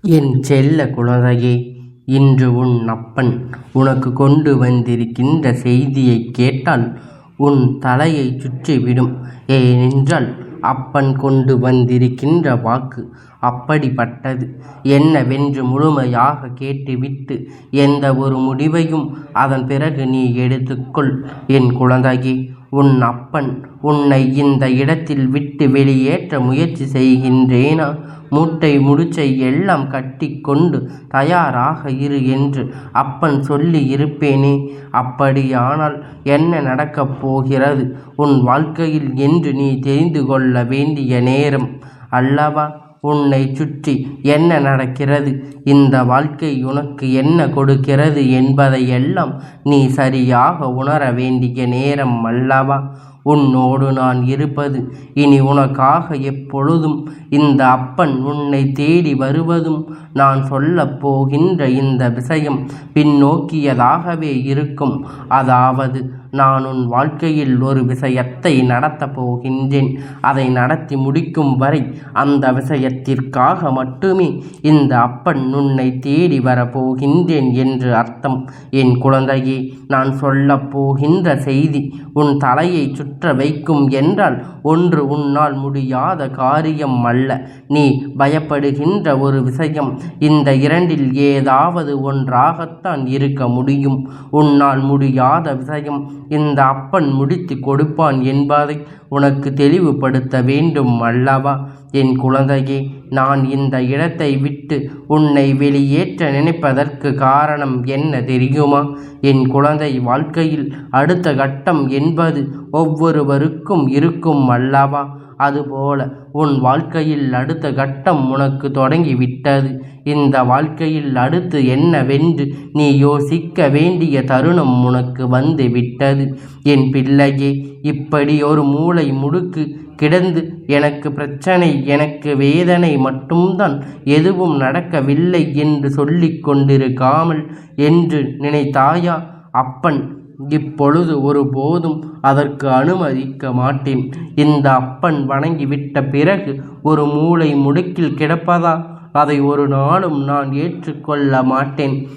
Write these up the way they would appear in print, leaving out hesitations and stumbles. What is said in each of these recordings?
என் செல்ல குழந்தையே, இன்று உன் அப்பன் உனக்கு கொண்டு வந்திருக்கின்ற செய்தியைக் கேட்டால் உன் தலையைச் சுற்றிவிடும். ஏனென்றால் அப்பன் கொண்டு வந்திருக்கின்ற வாக்கு அப்படிப்பட்டது. என்னவென்று முழுமையாக கேட்டுவிட்டு எந்த ஒரு முடிவையும் அதன் பிறகு நீ எடுத்துக்கொள். என் குழந்தையே, உன் அப்பன் உன்னை இந்த இடத்தில் விட்டு வெளியேற்ற முயற்சி செய்கின்றேனா? மூட்டை முடிச்சை எல்லாம் கட்டிக்கொண்டு தயாராக இரு என்று அப்பன் சொல்லி இருப்பேனே. அப்படியானால் என்ன நடக்கப் போகிறது உன் வாழ்க்கையில் என்று நீ தெரிந்து கொள்ள வேண்டிய நேரம் அல்லவா? உன்னை சுற்றி என்ன நடக்கிறது, இந்த வாழ்க்கை உனக்கு என்ன கொடுக்கிறது என்பதையெல்லாம் நீ சரியாக உணர வேண்டிய நேரம் அல்லவா? உன்னோடு நான் இருப்பது, இனி உனக்காக எப்பொழுதும் இந்த அப்பன் உன்னை தேடி வருவதும், நான் சொல்லப் போகின்ற இந்த விஷயம் பின்னோக்கியதாகவே இருக்கும். அதாவது, நான் உன் வாழ்க்கையில் ஒரு விஷயத்தை நடத்தப் போகின்றேன். அதை நடத்தி முடிக்கும் வரை அந்த விஷயத்திற்காக மட்டுமே இந்த அப்பன் உன்னை தேடி வரப்போகின்றேன் என்று அர்த்தம். என் குழந்தையே, நான் சொல்லப் போகின்ற செய்தி உன் தலையை சுற்ற வைக்கும் என்றால் ஒன்று உன்னால் முடியாத காரியம் அல்ல. நீ பயப்படுகின்ற ஒரு விஷயம் இந்த இரண்டில் ஏதாவது ஒன்றாகத்தான் இருக்க முடியும். உன்னால் முடியாத விஷயம் இந்த அப்பன் முடித்து கொடுப்பான் என்பதை உனக்கு தெளிவுபடுத்த வேண்டும் அல்லவா? என் குழந்தையே, நான் இந்த இடத்தை விட்டு உன்னை வெளியேற்ற நினைப்பதற்கு காரணம் என்ன தெரியுமா? என் குழந்தை, வாழ்க்கையில் அடுத்த கட்டம் என்பது ஒவ்வொருவருக்கும் இருக்கும் அல்லவா? அதுபோல உன் வாழ்க்கையில் அடுத்த கட்டம் உனக்கு தொடங்கிவிட்டது. இந்த வாழ்க்கையில் அடுத்து என்னவென்று நீ யோசிக்க வேண்டிய தருணம் உனக்கு வந்து விட்டது. என் பிள்ளையே, இப்படி ஒரு மூளை முடுக்கு கிடந்து எனக்கு பிரச்சனை, எனக்கு வேதனை மட்டும்தான், எதுவும் நடக்கவில்லை என்று சொல்லிக் கொண்டிருக்காமல் என்று நினைத்தாயா? அப்பன் இப்பொழுது ஒருபோதும் அதற்கு அனுமதிக்க மாட்டேன். இந்த அப்பன் வணங்கிவிட்ட பிறகு ஒரு மூளை முடுக்கில் கிடப்பதா? அதை ஒரு நாளும் நான் ஏற்றுக்கொள்ள மாட்டேன்.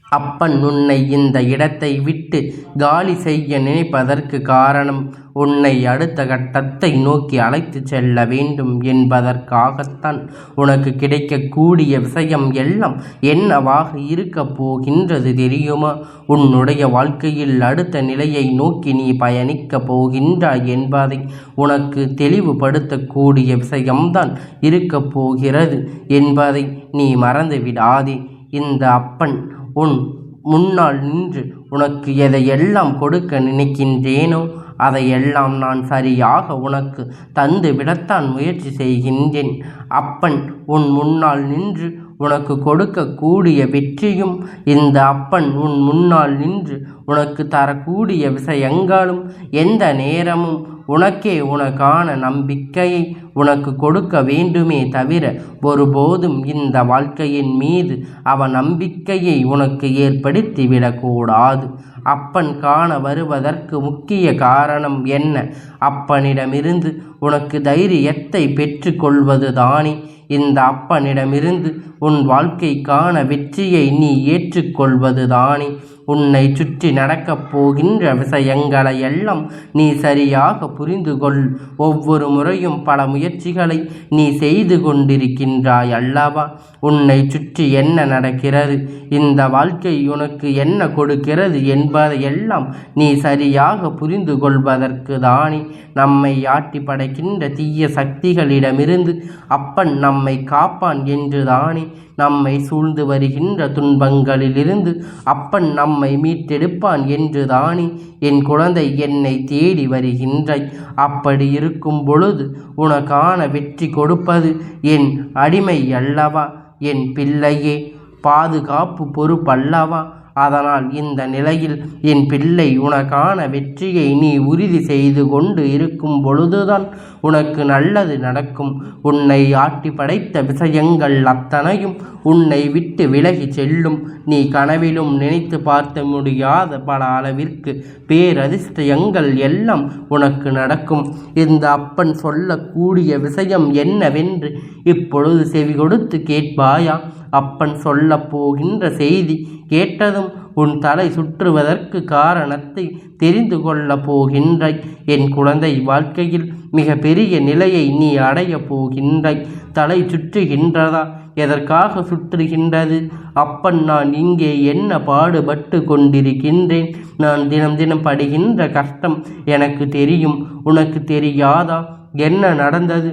அப்பன் உன்னை இந்த இடத்தை விட்டு காலி செய்ய நினைப்பதற்கு காரணம், உன்னை அடுத்த கட்டத்தை நோக்கி அழைத்து செல்ல வேண்டும் என்பதற்காகத்தான். உனக்கு கிடைக்கக்கூடிய விஷயம் எல்லாம் என்னவாக இருக்கப் போகின்றது தெரியுமா? உன்னுடைய வாழ்க்கையில் அடுத்த நிலையை நோக்கி நீ பயணிக்கப் போகின்றாய் என்பதை உனக்கு தெளிவுபடுத்தக்கூடிய விஷயம்தான் இருக்கப் போகிறது என்பதை நீ மறந்து விடாதே. இந்த அப்பன் உன் முன்னால் நின்று உனக்கு எதையெல்லாம் கொடுக்க நினைக்கின்றேனோ அதையெல்லாம் நான் சரியாக உனக்கு தந்து விடத்தான் முயற்சி செய்கின்றேன். அப்பன் உன் முன்னால் நின்று உனக்கு கொடுக்கக்கூடிய வெற்றியும், இந்த அப்பன் உன் முன்னால் நின்று உனக்கு தரக்கூடிய விஷயங்களும் எந்த நேரமும் உனக்கே உனக்கான நம்பிக்கையை உனக்கு கொடுக்க வேண்டுமே தவிர ஒருபோதும் இந்த வாழ்க்கையின் மீது அவன் நம்பிக்கையை உனக்கு ஏற்படுத்திவிடக்கூடாது. அப்பன் காண வருவதற்கு முக்கிய காரணம் என்ன? அப்பனிடமிருந்து உனக்கு தைரியத்தை பெற்று கொள்வது தானே. இந்த அப்பனிடமிருந்து உன் வாழ்க்கைக்கான வெற்றியை நீ ஏற்றுக்கொள்வது தானே. உன்னை சுற்றி நடக்கப் போகின்ற விஷயங்களை எல்லாம் நீ சரியாக புரிந்து கொள். ஒவ்வொரு முறையும் பல முயற்சிகளை நீ செய்து கொண்டிருக்கின்றாய் அல்லவா? உன்னை சுற்றி என்ன நடக்கிறது, இந்த வாழ்க்கை உனக்கு என்ன கொடுக்கிறது என்பதையெல்லாம் நீ சரியாக புரிந்து கொள்வதற்கு தானே நம்மை ஆட்டி படைக்கின்ற தீய சக்திகளிடமிருந்து அப்பன் நம்மை காப்பான் என்று தானே. நம்மை சூழ்ந்து வருகின்ற துன்பங்களிலிருந்து அப்பன் நம்மை மீட்டெடுப்பான் என்று தானே என் குழந்தை என்னை தேடி வருகின்றாய். அப்படி இருக்கும் பொழுது உனக்கான வெற்றி கொடுப்பது என் அடிமை அல்லவா? என் பிள்ளையே, பாதுகாப்பு பொறுப்பல்லவா? அதனால் இந்த நிலையில் என் பிள்ளை, உனக்கான வெற்றியை நீ உறுதி செய்து கொண்டு இருக்கும் பொழுதுதான் உனக்கு நல்லது நடக்கும். உன்னை ஆட்டி படைத்த விஷயங்கள் அத்தனையும் உன்னை விட்டு விலகி செல்லும். நீ கனவிலும் நினைத்து பார்க்க முடியாத பல அளவிற்கு பேரதிர்ஷ்டங்கள் எல்லாம் உனக்கு நடக்கும். இந்த அப்பன் சொல்லக்கூடிய விஷயம் என்னவென்று இப்பொழுது செவி கொடுத்து கேட்பாயா? அப்பன் சொல்லப் போகின்ற செய்தி கேட்டதும் உன் தலை சுற்றுவதற்கு காரணத்தை தெரிந்து கொள்ளப் போகின்றாய். என் குழந்தை, வாழ்க்கையில் மிக பெரிய நிலையை நீ அடையப் போகின்றாய். தலை சுற்றுகின்றதா? எதற்காக சுற்றுகின்றது? அப்பன் நான் இங்கே என்ன பாடுபட்டு கொண்டிருக்கின்றேன். நான் தினம் தினம் படுகின்ற கஷ்டம் எனக்கு தெரியும். உனக்கு தெரியாதா? என்ன நடந்தது?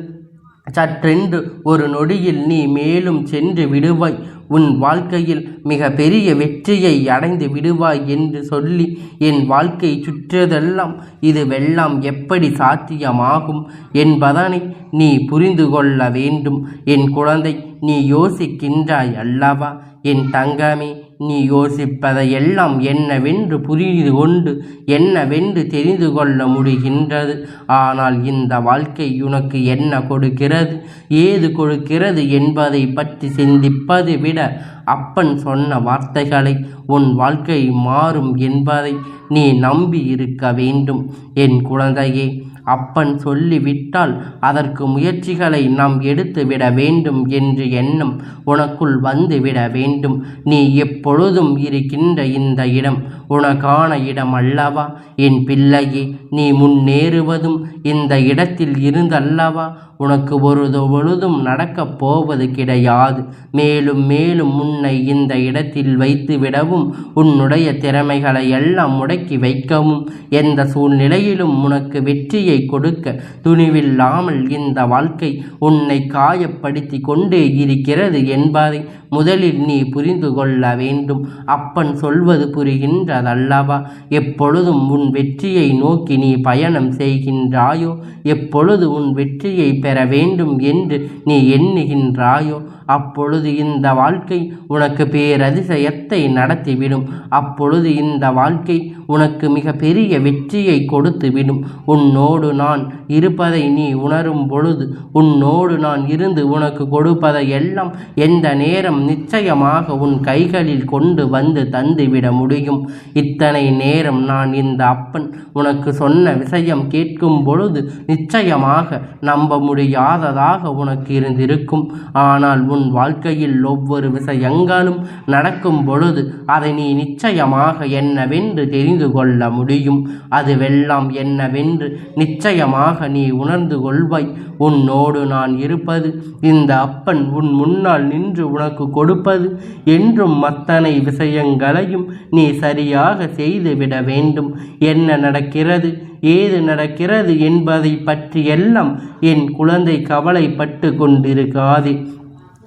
சற்றென்று ஒரு நொடியில் நீ மேலும் சென்று விடுவாய். உன் வாழ்க்கையில் மிக பெரிய வெற்றியை அடைந்து விடுவாய் என்று சொல்லி என் வாழ்க்கை சுற்றதெல்லாம் இதுவெல்லாம் எப்படி சாத்தியமாகும் என்பதனை நீ புரிந்து கொள்ள வேண்டும். என் குழந்தை, நீ யோசிக்கின்றாய் அல்லவா? என் தங்கமே, நீ யோசிப்பதையெல்லாம் என்னவென்று புரிந்து கொண்டு என்னவென்று தெரிந்து கொள்ள முடிகின்றது. ஆனால் இந்த வாழ்க்கை உனக்கு என்ன கொடுக்கிறது, ஏது கொடுக்கிறது என்பதை பற்றி சிந்திப்பதை விட அப்பன் சொன்ன வார்த்தைகளை உன் வாழ்க்கை மாறும் என்பதை நீ நம்பி இருக்க வேண்டும். என் குழந்தையே, அப்பன் சொல்லிவிட்டால் அதற்கு முயற்சிகளை நாம் எடுத்துவிட வேண்டும் என்று எண்ணம் உனக்குள் வந்துவிட வேண்டும். நீ எப்பொழுதும் இருக்கின்ற இந்த இடம் உனக்கான இடம் அல்லவா? என் பிள்ளையே, நீ முன்னேறுவதும் இந்த இடத்தில் இருந்தல்லவா? உனக்கு பொழுதும் நடக்கப் போவது கிடையாது. மேலும் மேலும் உன்னை இந்த இடத்தில் வைத்து விடவும் உன்னுடைய திறமைகளை எல்லாம் முடக்கி வைக்கவும் எந்த சூழ்நிலையிலும் உனக்கு வெற்றியை கொடுக்க துணிவில்லாமல் இந்த வாழ்க்கை உன்னை காயப்படுத்தி கொண்டே இருக்கிறது என்பதை முதலில் நீ புரிந்து கொள்ள வேண்டும். அப்பன் சொல்வது புரிகின்றதல்லவா? எப்பொழுதும் உன் வெற்றியை நோக்கி நீ பயணம் செய்கின்றாயோ, எப்பொழுது உன் வெற்றியை பெற வேண்டும் என்று நீ எண்ணுகின்றாயோ, அப்பொழுது இந்த வாழ்க்கை உனக்கு பேரதிசயத்தை நடத்திவிடும். அப்பொழுது இந்த வாழ்க்கை உனக்கு மிக பெரிய வெற்றியை கொடுத்துவிடும். உன்னோடு நான் இருப்பதை நீ உணரும் பொழுது, உன்னோடு நான் இருந்து உனக்கு கொடுப்பதை எல்லாம் எந்த நேரம் நிச்சயமாக உன் கைகளில் கொண்டு வந்து தந்துவிட முடியும். இத்தனை நேரம் நான் இந்த அப்பன் உனக்கு சொன்ன விஷயம் கேட்கும் பொழுது நிச்சயமாக நம்ப முடியாததாக உனக்கு இருந்திருக்கும். ஆனால் உன் வாழ்க்கையில் ஒவ்வொரு விஷயங்களும் நடக்கும் பொழுது அதை நீ நிச்சயமாக என்னவென்று தெரிந்து கொள்ள முடியும். அதுவெல்லாம் என்னவென்று நிச்சயமாக நீ உணர்ந்து கொள்வாய். உன்னோடு நான் இருப்பது, இந்த அப்பன் உன் முன்னால் நின்று உனக்கு கொடுப்பது என்றும் அத்தனை விஷயங்களையும் நீ சரியாக செய்துவிட வேண்டும். என்ன நடக்கிறது, ஏது நடக்கிறது என்பதை பற்றியெல்லாம் என் குழந்தை கவலைப்பட்டு கொண்டிருக்காதே.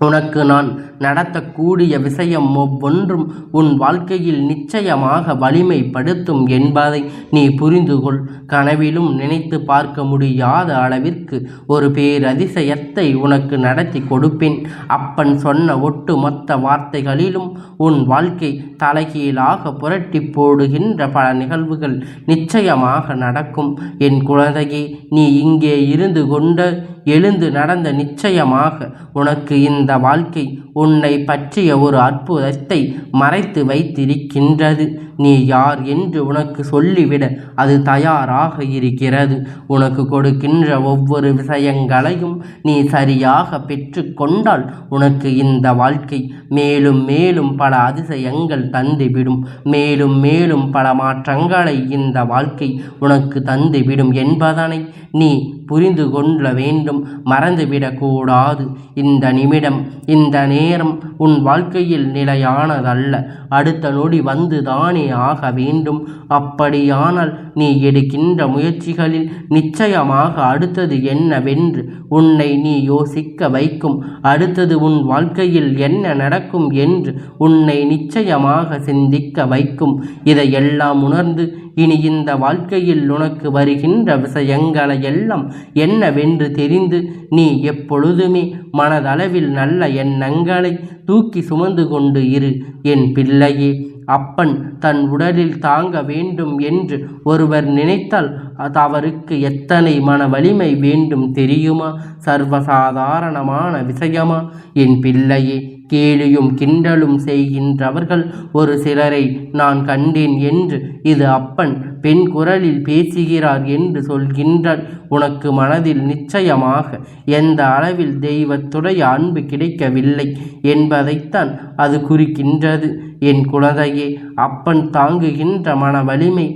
உனக்கு நான் நடத்தக்கூடிய விஷயம் ஒவ்வொன்றும் உன் வாழ்க்கையில் நிச்சயமாக வலிமைப்படுத்தும் என்பதை நீ புரிந்து கொள். கனவிலும் நினைத்து பார்க்க முடியாத அளவிற்கு ஒரு பேரதிசயத்தை உனக்கு நடத்தி கொடுப்பேன். அப்பன் சொன்ன ஒட்டுமொத்த வார்த்தைகளிலும் உன் வாழ்க்கை தலைகீழாக புரட்டி போடுகின்ற பல நிகழ்வுகள் நிச்சயமாக நடக்கும். என் குழந்தையே, நீ இங்கே இருந்து கொண்டு எழுந்து நடந்த நிச்சயமாக உனக்கு இந்த வாழ்க்கை உன்னை பற்றிய ஒரு அற்புதத்தை மறைத்து வைத்திருக்கின்றது. நீ யார் என்று உனக்கு சொல்லிவிட அது தயாராக இருக்கிறது. உனக்கு கொடுக்கின்ற ஒவ்வொரு விஷயங்களையும் நீ சரியாக பெற்று கொண்டால் உனக்கு இந்த வாழ்க்கை மேலும் மேலும் பல அதிசயங்கள் தந்துவிடும். மேலும் மேலும் பல மாற்றங்களை இந்த வாழ்க்கை உனக்கு தந்துவிடும் என்பதனை நீ புரிந்து கொள்ள வேண்டும். மறந்துவிடக்கூடாது. இந்த நிமிடம், இந்த நேரம் உன் வாழ்க்கையில் நிலையானதல்ல. அடுத்த நொடி வந்து தானே ஆக வேண்டும். அப்படியானால் நீ எடுக்கின்ற முயற்சிகளில் நிச்சயமாக அடுத்தது என்னவென்று உன்னை நீ யோசிக்க வைக்கும். அடுத்தது உன் வாழ்க்கையில் என்ன நடக்கும் என்று உன்னை நிச்சயமாக சிந்திக்க வைக்கும். இதையெல்லாம் உணர்ந்து இனி இந்த வாழ்க்கையில் உனக்கு வருகின்ற விஷயங்களை எல்லாம் என்னவென்று தெரிந்து நீ எப்பொழுதுமே மனதளவில் நல்ல எண்ணங்களை தூக்கி சுமந்து கொண்டு இரு. என் பிள்ளையே, அப்பன் தன் உடலில் தாங்க வேண்டும் என்று ஒருவர் நினைத்தால் அது அவருக்கு எத்தனை மன வலிமை வேண்டும் தெரியுமா? சர்வசாதாரணமான விஷயமா? என் பிள்ளையே, கேலியும் கிண்டலும் செய்கின்றவர்கள் ஒரு சிலரை நான் கண்டேன் என்று இது அப்பன் பெண் குரலில் பேசுகிறார் என்று சொல்கின்றார். உனக்கு மனதில் நிச்சயமாக எந்த அளவில் தெய்வத்துடைய அன்பு கிடைக்கவில்லை என்பதைத்தான் அது குறிக்கின்றது. என் குழந்தையே, அப்பன் தாங்குகின்ற மன வலிமை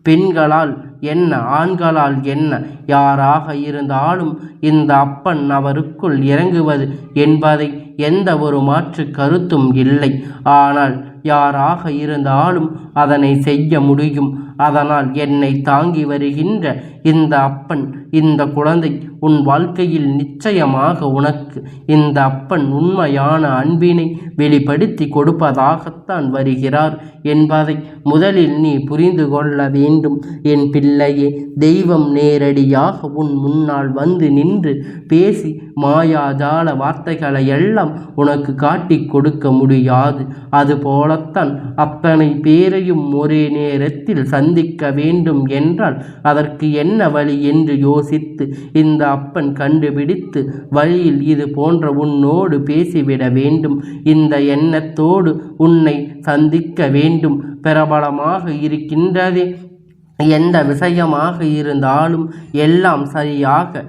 பெண்களால் என்ன ஆண்களால் என்ன யாராக இருந்தாலும் இந்த அப்பன் அவருக்குள் இறங்குவது என்பதை எந்த ஒரு மாற்று கருத்தும் இல்லை. ஆனால் யாராக இருந்தாலும் அதனை செய்ய முடியும். அதனால் என்னை தாங்கி வருகின்ற இந்த அப்பன், இந்த குழந்தை உன் வாழ்க்கையில் நிச்சயமாக உனக்கு இந்த அப்பன் உண்மையான அன்பினை வெளிப்படுத்தி கொடுப்பதாகத்தான் வருகிறார் என்பதை முதலில் நீ புரிந்து கொள்ள வேண்டும். என் பிள்ளையே, தெய்வம் நேரடியாக உன் முன்னால் வந்து நின்று பேசி மாயாஜால வார்த்தைகளை எல்லாம் உனக்கு காட்டி கொடுக்க முடியாது. அதுபோலத்தான் அத்தனை பேரையும் ஒரே நேரத்தில் சந்திக்க வேண்டும் என்றால் அதற்கு என்ன வழி என்று யோசித்து இந்த அப்பன் கண்டுபிடித்து வழியில் இது போன்ற உன்னோடு பேசிவிட வேண்டும். இந்த எண்ணத்தோடு உன்னை சந்திக்க வேண்டும். பிரபலமாக இருக்கின்றதே, எந்த விஷயமாக இருந்தாலும் எல்லாம் சரியாக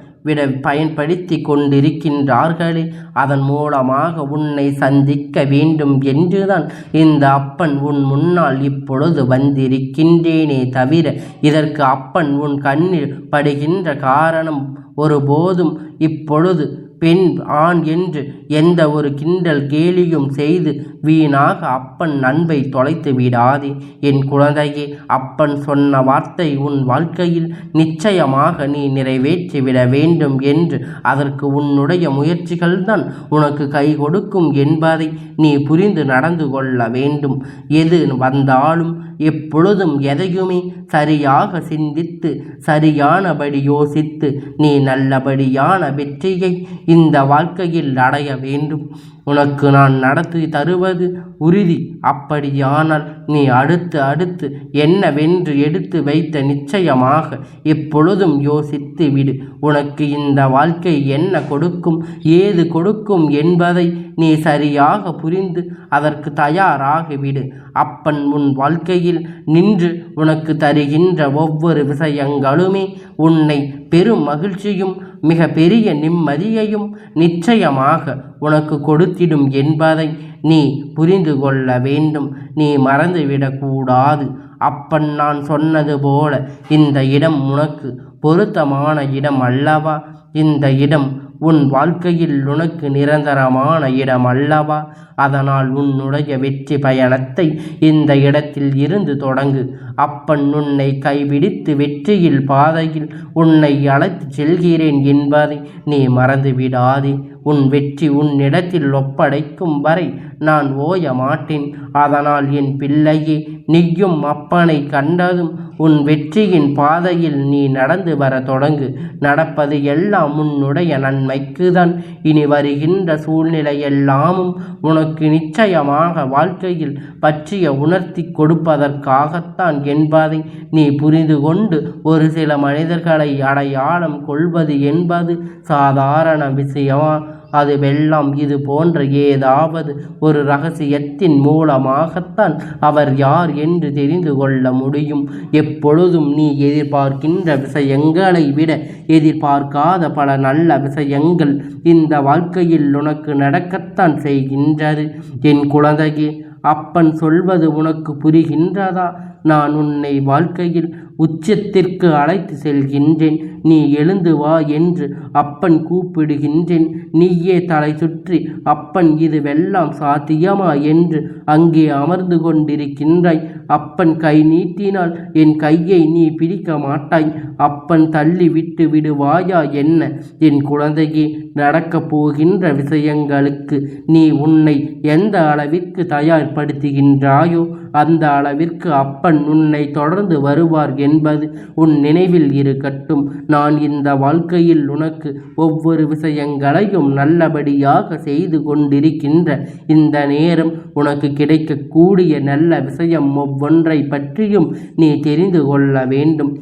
பயன்படுத்தி கொண்டிருக்கின்றார்களே, அதன் மூலமாக உன்னை சந்திக்க வேண்டும் என்றுதான் இந்த அப்பன் உன் முன்னால் இப்பொழுது வந்திருக்கின்றேனே தவிர இதற்கு அப்பன் உன் கண்ணில் படுகின்ற காரணம் ஒருபோதும் இப்பொழுது பெண் ஆண் என்று எந்த ஒரு கிண்டல் கேலியும் செய்து வீணாக அப்பன் அன்பை தொலைத்து விடாதே. என் குழந்தையே, அப்பன் சொன்ன வார்த்தை உன் வாழ்க்கையில் நிச்சயமாக நீ நிறைவேற்றிவிட வேண்டும் என்று அதற்கு உன்னுடைய முயற்சிகள்தான் உனக்கு கை கொடுக்கும் என்பதை நீ புரிந்து நடந்து கொள்ள வேண்டும். எது வந்தாலும் எப்பொழுதும் எதையுமே சரியாக சிந்தித்து சரியானபடி யோசித்து நீ நல்லபடியான வெற்றியை இந்த வாழ்க்கையில் அடைய வேண்டும். உனக்கு நான் நடத்தி தருவது உறுதி. அப்படியானால் நீ அடுத்து என்னவென்று எடுத்து வைத்த நிச்சயமாக எப்பொழுதும் யோசித்து விடு. உனக்கு இந்த வாழ்க்கை என்ன கொடுக்கும், ஏது கொடுக்கும் என்பதை நீ சரியாக புரிந்து அதற்கு தயாராகிவிடு. அப்பன் உன் வாழ்க்கையில் நின்று உனக்கு தருகின்ற ஒவ்வொரு விஷயங்களுமே உன்னை பெரும் மகிழ்ச்சியும் மிக பெரிய நிம்மதியையும் நிச்சயமாக உனக்கு கொடுத்திடும் என்பதை நீ புரிந்து கொள்ள வேண்டும். நீ மறந்துவிடக்கூடாது. அப்பன் நான் சொன்னது போல இந்த இடம் உனக்கு பொருத்தமான இடம் அல்லவா? இந்த இடம் உன் வாழ்க்கையில் உனக்கு நிரந்தரமான இடம் அல்லவா? அதனால் உன்னுடைய வெற்றி பயணத்தை இந்த இடத்தில் இருந்து தொடங்கு. அப்பன் உன்னை கைபிடித்து வெற்றியில் பாதையில் உன்னை அழைத்து செல்கிறேன் என்பதை நீ மறந்துவிடாதே. உன் வெற்றி உன்னிடத்தில் ஒப்படைக்கும் வரை நான் ஓய மாட்டேன். அதனால் என் பிள்ளையே, நீயும் அப்பனை கண்டதும் உன் வெற்றியின் பாதையில் நீ நடந்து வர தொடங்கு. நடப்பது எல்லாம் உன்னுடைய நன்மைக்குதான். இனி வருகின்ற சூழ்நிலையெல்லாமும் உனக்கு நிச்சயமாக வாழ்க்கையில் பற்றிய உணர்த்தி கொடுப்பதற்காகத்தான் என்பதை நீ புரிந்து கொண்டு ஒரு சில மனிதர்களை அடையாளம் கொள்வது என்பது சாதாரண விஷயமா? அதுவெல்லாம் இது போன்ற ஏதாவது ஒரு இரகசியத்தின் மூலமாகத்தான் அவர் யார் என்று தெரிந்து கொள்ள முடியும். எப்பொழுதும் நீ எதிர்பார்க்கின்ற விஷயங்களை விட எதிர்பார்க்காத பல நல்ல விஷயங்கள் இந்த வாழ்க்கையில் உனக்கு நடக்கத்தான் செய்கின்றது. என் குழந்தையே, அப்பன் சொல்வது உனக்கு புரிகின்றதா? நான் உன்னை வாழ்க்கையில் உச்சத்திற்கு அழைத்து செல்கின்றேன். நீ எழுந்து வா என்று அப்பன் கூப்பிடுகின்றேன். நீயே தலை சுற்றி அப்பன் இதுவெல்லாம் சாத்தியமா என்று அங்கே அமர்ந்து கொண்டிருக்கின்றாய். அப்பன் கை நீட்டினால் என் கையை நீ பிடிக்க மாட்டாய். அப்பன் தள்ளி விட்டு விடுவாயா என்ன? என் குழந்தையே, நடக்கப் போகின்ற விஷயங்களுக்கு நீ உன்னை எந்த அளவிற்கு தயார்படுத்துகின்றாயோ அந்த அளவிற்கு அப்பன் உன்னை தொடர்ந்து வருவார் என்பது உன் நினைவில் இருக்கட்டும். நான் இந்த வாழ்க்கையில் உனக்கு ஒவ்வொரு விஷயங்களையும் நல்லபடியாக செய்து கொண்டிருக்கின்ற இந்த நேரம் உனக்கு கிடைக்கக்கூடிய நல்ல விஷயம் ஒவ்வொன்றை பற்றியும் நீ தெரிந்து கொள்ள வேண்டும்.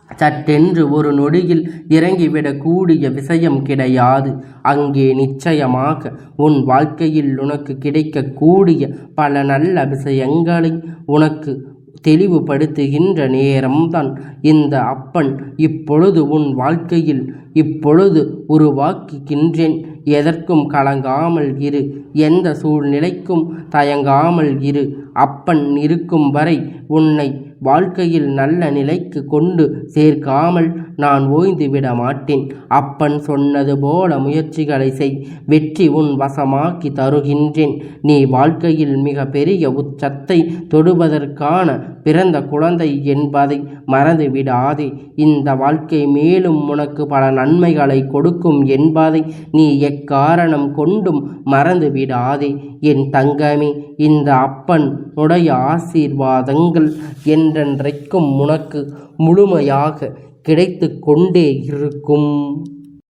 சட்டென்று ஒரு நொடியில் இறங்கிவிடக்கூடிய விஷயம் கிடையாது. அங்கே நிச்சயமாக உன் வாழ்க்கையில் உனக்கு கிடைக்கக்கூடிய பல நல்ல விஷயங்களை உனக்கு தெளிவுபடுத்துகின்ற நேரம்தான் இந்த அப்பன் இப்பொழுது உன் வாழ்க்கையில் உருவாக்குகின்றேன். எதற்கும் கலங்காமல் இரு, எந்த சூழ்நிலைக்கும் தயங்காமல் இரு. அப்பன் இருக்கும் வரை உன்னை வாழ்க்கையில் நல்ல நிலைக்கு கொண்டு சேர்க்காமல் நான் ஓய்ந்து விட மாட்டேன். அப்பன் சொன்னது போல முயற்சிகளை செய், வெற்றி உன் வசமாக்கி தருகின்றேன். நீ வாழ்க்கையில் மிக பெரிய உச்சத்தை தொடுவதற்கான பிறந்த குழந்தை என்பதை மறந்து விடாதே. இந்த வாழ்க்கை மேலும் உனக்கு பல நன்மைகளை கொடுக்கும் என்பதை நீ எக்காரணம் கொண்டும் மறந்து விடாதே. என் தங்கமே, இந்த அப்பன் உடைய ஆசீர்வாதங்கள் என்றென்றைக்கும் உனக்கு முழுமையாக கிடைத்து கொண்டே இருக்கும்.